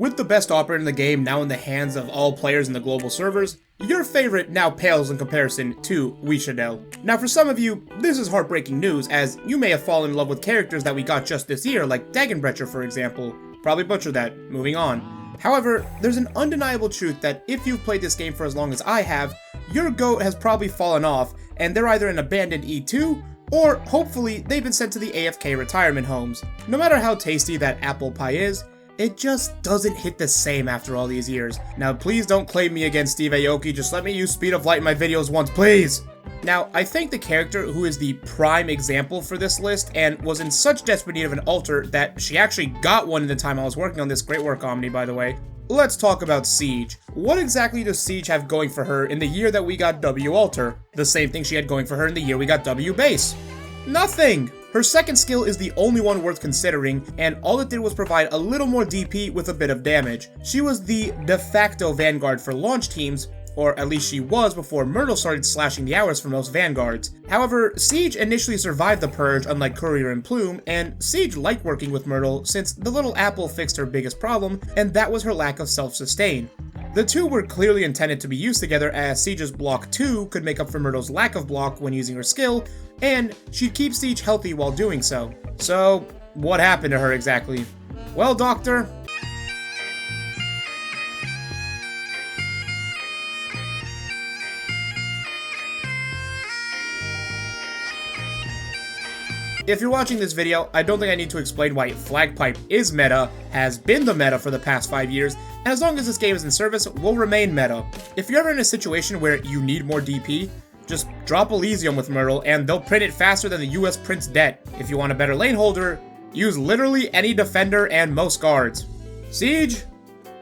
With the best operator in the game now in the hands of all players in the global servers, your favorite now pales in comparison to Wis'adel. Now for some of you, this is heartbreaking news, as you may have fallen in love with characters that we got just this year, like Dagenbrecher for example. Probably butchered that, moving on. However, there's an undeniable truth that if you've played this game for as long as I have, your GOAT has probably fallen off, and they're either an abandoned E2, or hopefully they've been sent to the AFK retirement homes. No matter how tasty that apple pie is, it just doesn't hit the same after all these years. Now please don't claim me against Steve Aoki, just let me use speed of light in my videos once, please! Now, I think the character who is the prime example for this list, and was in such desperate need of an altar that she actually got one in the time I was working on this. Great work, Omni, by the way. Let's talk about Siege. What exactly does Siege have going for her in the year that we got W Altar? The same thing she had going for her in the year we got W Base. Nothing! Her second skill is the only one worth considering, and all it did was provide a little more DP with a bit of damage. She was the de facto vanguard for launch teams, or at least she was before Myrtle started slashing the hours for most vanguards. However, Siege initially survived the purge unlike Courier and Plume, and Siege liked working with Myrtle since the little apple fixed her biggest problem, and that was her lack of self-sustain. The two were clearly intended to be used together, as Siege's block 2 could make up for Myrtle's lack of block when using her skill, and she'd keep Siege healthy while doing so. So, what happened to her exactly? Well, Doctor, if you're watching this video, I don't think I need to explain why Flagpipe is meta, has been the meta for the past 5 years, and as long as this game is in service, will remain meta. If you're ever in a situation where you need more DP, just drop Elysium with Myrtle and they'll print it faster than the US prints debt. If you want a better lane holder, use literally any defender and most guards. Siege?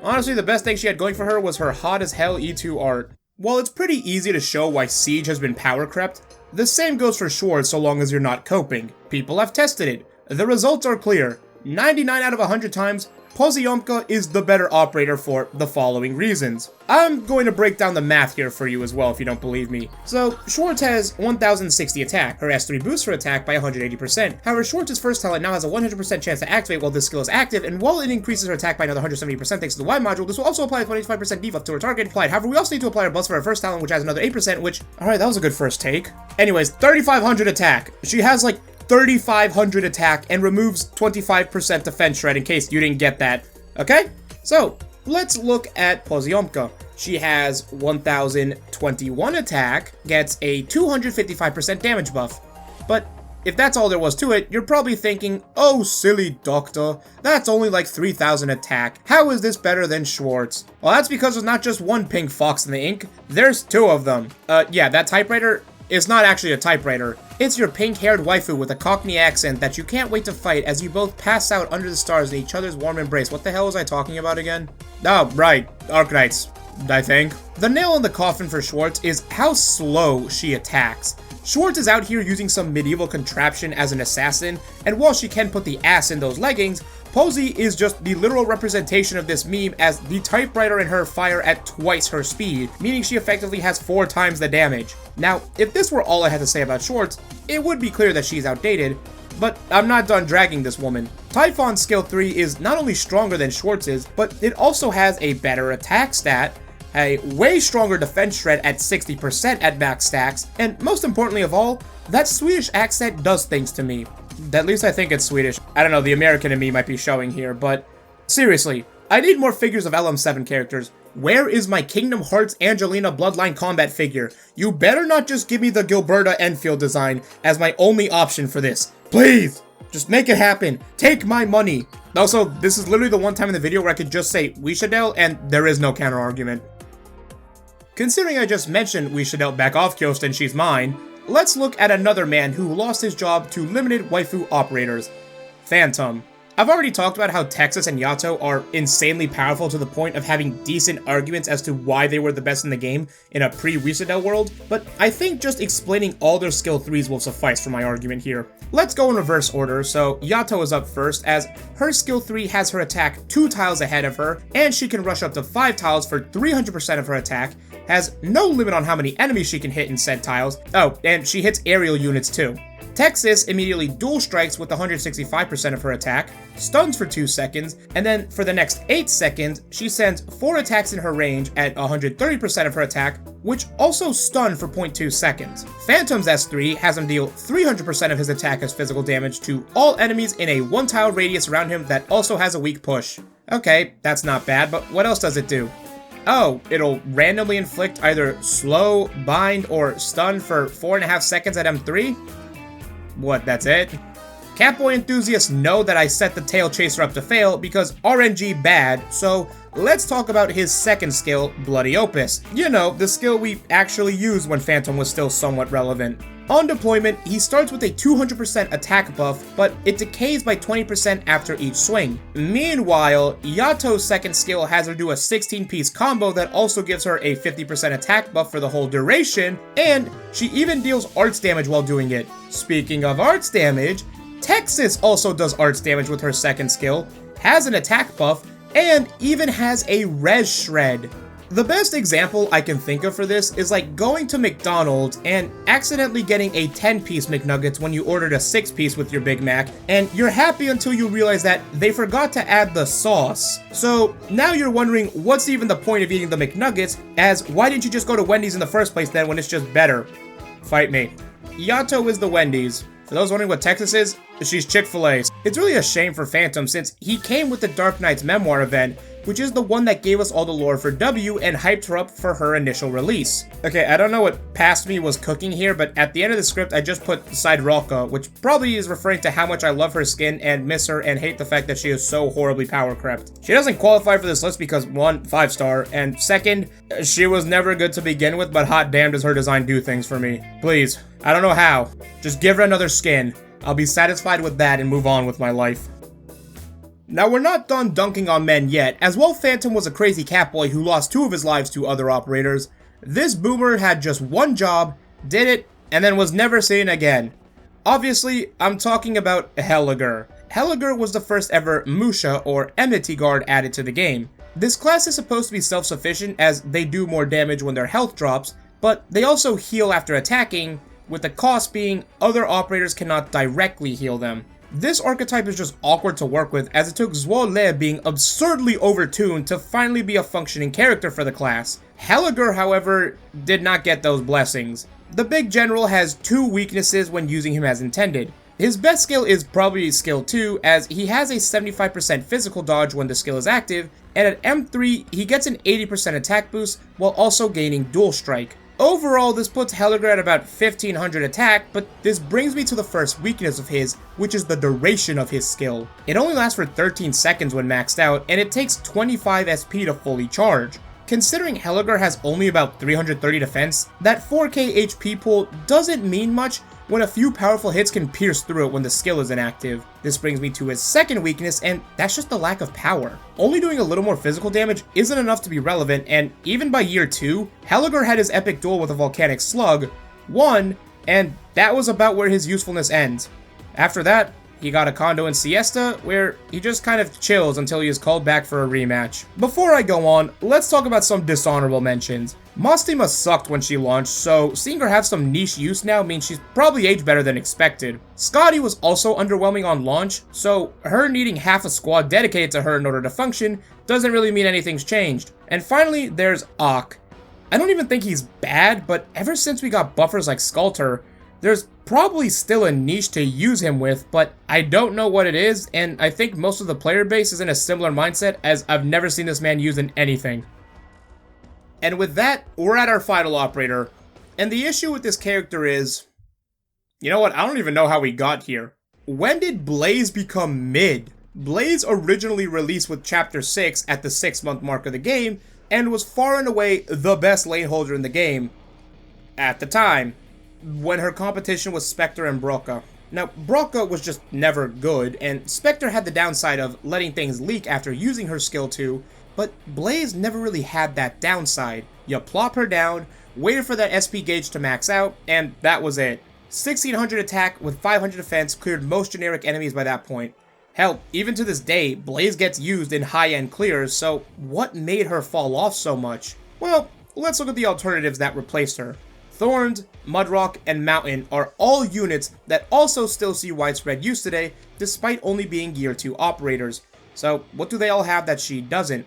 Honestly, the best thing she had going for her was her hot as hell E2 art. While it's pretty easy to show why Siege has been Powercrept, the same goes for Schwarz so long as you're not coping. People have tested it. The results are clear. 99 out of 100 times, Pozyomka is the better operator for the following reasons. I'm going to break down the math here for you as well if you don't believe me. So, Schwarz has 1060 attack. Her S3 boosts her attack by 180%. However, Schwarz's first talent now has a 100% chance to activate while this skill is active, and while it increases her attack by another 170% thanks to the Y module, this will also apply a 25% debuff to her target applied. However, we also need to apply her buffs for her first talent, which has another 8%, which, alright, that was a good first take. Anyways, 3500 attack. She has like 3500 attack and removes 25% defense shred in case you didn't get that. Okay? So, let's look at Pozyomka. She has 1021 attack, gets a 255% damage buff. But if that's all there was to it, you're probably thinking, oh silly doctor, that's only like 3000 attack. How is this better than Schwarz? Well, that's because there's not just one pink fox in the ink, there's two of them. Yeah, that typewriter is not actually a typewriter. It's your pink-haired waifu with a Cockney accent that you can't wait to fight as you both pass out under the stars in each other's warm embrace. What the hell was I talking about again? Oh, right. Arknights, I think. The nail in the coffin for Schwarz is how slow she attacks. Schwarz is out here using some medieval contraption as an assassin, and while she can put the ass in those leggings, Posy is just the literal representation of this meme, as the typewriter and her fire at twice her speed, meaning she effectively has 4 times the damage. Now, if this were all I had to say about Schwarz, it would be clear that she's outdated, but I'm not done dragging this woman. Typhon's skill 3 is not only stronger than Schwarz's, but it also has a better attack stat, a way stronger defense shred at 60% at max stacks, and most importantly of all, that Swedish accent does things to me. At least I think it's Swedish. I don't know, the American in me might be showing here, but seriously, I need more figures of LM7 characters. Where is my Kingdom Hearts Angelina Bloodline Combat figure? You better not just give me the Gilberta Enfield design as my only option for this. Please! Just make it happen. Take my money. Also, this is literally the one time in the video where I could just say Wis'adel and there is no counter argument. Considering I just mentioned Wis'adel back off Kyost and she's mine, let's look at another man who lost his job to limited waifu operators. Phantom. I've already talked about how Texas and Yato are insanely powerful to the point of having decent arguments as to why they were the best in the game in a pre-Wis'adel world, but I think just explaining all their skill 3s will suffice for my argument here. Let's go in reverse order. So Yato is up first, as her skill 3 has her attack 2 tiles ahead of her, and she can rush up to 5 tiles for 300% of her attack, has no limit on how many enemies she can hit in said tiles. Oh, and she hits aerial units too. Texas immediately dual strikes with 165% of her attack, stuns for 2 seconds, and then for the next 8 seconds, she sends 4 attacks in her range at 130% of her attack, which also stun for 0.2 seconds. Phantom's S3 has him deal 300% of his attack as physical damage to all enemies in a 1-tile radius around him that also has a weak push. Okay, that's not bad, but what else does it do? Oh, it'll randomly inflict either slow, bind, or stun for 4.5 seconds at M3? What, that's it? Catboy enthusiasts know that I set the Tail Chaser up to fail because RNG bad, so let's talk about his second skill, Bloody Opus. You know, the skill we actually used when Phantom was still somewhat relevant. On deployment, he starts with a 200% attack buff, but it decays by 20% after each swing. Meanwhile, Yato's second skill has her do a 16-piece combo that also gives her a 50% attack buff for the whole duration, and she even deals arts damage while doing it. Speaking of arts damage, Texas also does arts damage with her second skill, has an attack buff, and even has a res shred. The best example I can think of for this is like going to McDonald's and accidentally getting a 10-piece McNuggets when you ordered a 6-piece with your Big Mac, and you're happy until you realize that they forgot to add the sauce. So now you're wondering what's even the point of eating the McNuggets, as why didn't you just go to Wendy's in the first place then when it's just better? Fight me. Yato is the Wendy's. For those wondering what Texas is, she's Chick-fil-A. It's really a shame for Phantom since he came with the Arknights memoir event, which is the one that gave us all the lore for W and hyped her up for her initial release. Okay, I don't know what past me was cooking here, but at the end of the script I just put Side Roka, which probably is referring to how much I love her skin and miss her and hate the fact that she is so horribly Powercrept. She doesn't qualify for this list because 1, 5-star, and 2nd, she was never good to begin with, but hot damn does her design do things for me. Please, I don't know how, just give her another skin. I'll be satisfied with that and move on with my life. Now, we're not done dunking on men yet, as while Phantom was a crazy catboy who lost 2 of his lives to other operators, this boomer had just one job, did it, and then was never seen again. Obviously, I'm talking about Hellagur. Hellagur was the first ever Musha or Enmity Guard added to the game. This class is supposed to be self-sufficient as they do more damage when their health drops, but they also heal after attacking, with the cost being other operators cannot directly heal them. This archetype is just awkward to work with, as it took Wis'adel being absurdly overtuned to finally be a functioning character for the class. Hellagur, however, did not get those blessings. The big general has 2 weaknesses when using him as intended. His best skill is probably skill 2, as he has a 75% physical dodge when the skill is active, and at M3 he gets an 80% attack boost while also gaining dual strike. Overall, this puts Hellagur at about 1500 attack, but this brings me to the first weakness of his, which is the duration of his skill. It only lasts for 13 seconds when maxed out, and it takes 25 SP to fully charge. Considering Hellagur has only about 330 defense, that 4k HP pool doesn't mean much when a few powerful hits can pierce through it when the skill is inactive. This brings me to his second weakness, and that's just the lack of power. Only doing a little more physical damage isn't enough to be relevant, and even by year 2, Hellagur had his epic duel with a volcanic slug, won, and that was about where his usefulness ends. After that, he got a condo in Siesta, where he just kind of chills until he is called back for a rematch. Before I go on, let's talk about some dishonorable mentions. Mostima sucked when she launched, so seeing her have some niche use now means she's probably aged better than expected. Scotty was also underwhelming on launch, so her needing half a squad dedicated to her in order to function doesn't really mean anything's changed. And finally, there's Ak. I don't even think he's bad, but ever since we got buffers like Sculptor, there's probably still a niche to use him with, but I don't know what it is, and I think most of the player base is in a similar mindset, as I've never seen this man use in anything. And with that, we're at our final operator, and the issue with this character is... You know what, I don't even know how we got here. When did Blaze become mid? Blaze originally released with Chapter 6 at the 6-month mark of the game, and was far and away the best lane holder in the game. At the time. When her competition was Spectre and Broca. Now, Broca was just never good, and Spectre had the downside of letting things leak after using her skill 2, but Blaze never really had that downside. You plop her down, waited for that SP gauge to max out, and that was it. 1600 attack with 500 defense cleared most generic enemies by that point. Hell, even to this day, Blaze gets used in high-end clears, so what made her fall off so much? Well, let's look at the alternatives that replaced her. Thorns, Mudrock, and Mountain are all units that also still see widespread use today, despite only being Gear 2 operators. So what do they all have that she doesn't?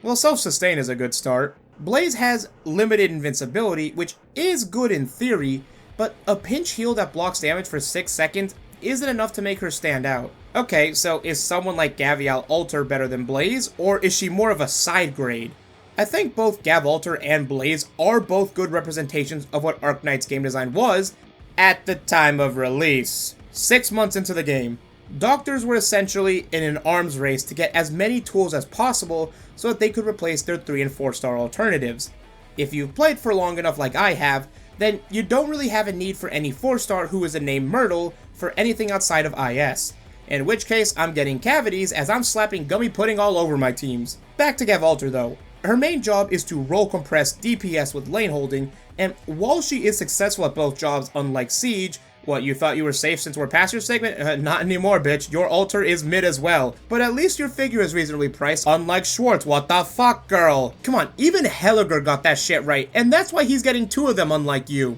Well, self-sustain is a good start. Blaze has limited invincibility, which is good in theory, but a pinch heal that blocks damage for 6 seconds isn't enough to make her stand out. Okay, so is someone like Gavial Alter better than Blaze, or is she more of a side grade? I think both Gav Alter and Blaze are both good representations of what Arknights game design was at the time of release. 6 months into the game, Doctors were essentially in an arms race to get as many tools as possible so that they could replace their 3 and 4 star alternatives. If you've played for long enough like I have, then you don't really have a need for any 4 star who is a name Myrtle for anything outside of IS. In which case, I'm getting cavities as I'm slapping gummy pudding all over my teams. Back to Gavalter though. Her main job is to roll compress DPS with lane holding, and while she is successful at both jobs unlike Siege, what, you thought you were safe since we're past your segment? Not anymore, bitch. Your altar is mid as well. But at least your figure is reasonably priced, unlike Schwarz. What the fuck, girl? Come on, even Hellagur got that shit right, and that's why he's getting 2 of them unlike you.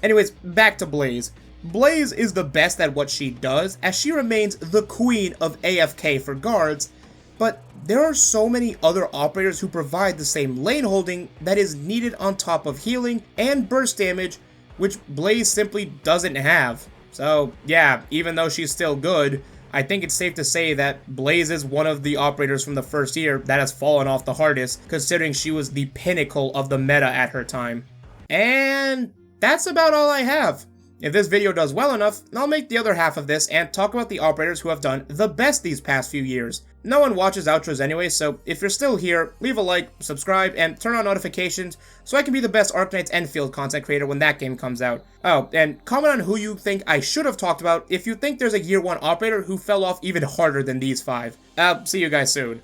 Anyways, back to Blaze. Blaze is the best at what she does, as she remains the queen of AFK for guards, but there are so many other operators who provide the same lane holding that is needed on top of healing and burst damage, which Blaze simply doesn't have. So yeah, even though she's still good, I think it's safe to say that Blaze is one of the operators from the first year that has fallen off the hardest, considering she was the pinnacle of the meta at her time. And that's about all I have. If this video does well enough, I'll make the other half of this and talk about the operators who have done the best these past few years. No one watches outros anyway, so if you're still here, leave a like, subscribe, and turn on notifications so I can be the best Arknights Enfield content creator when that game comes out. Oh, and comment on who you think I should have talked about if you think there's a Year 1 operator who fell off even harder than these 5. See you guys soon.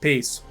Peace.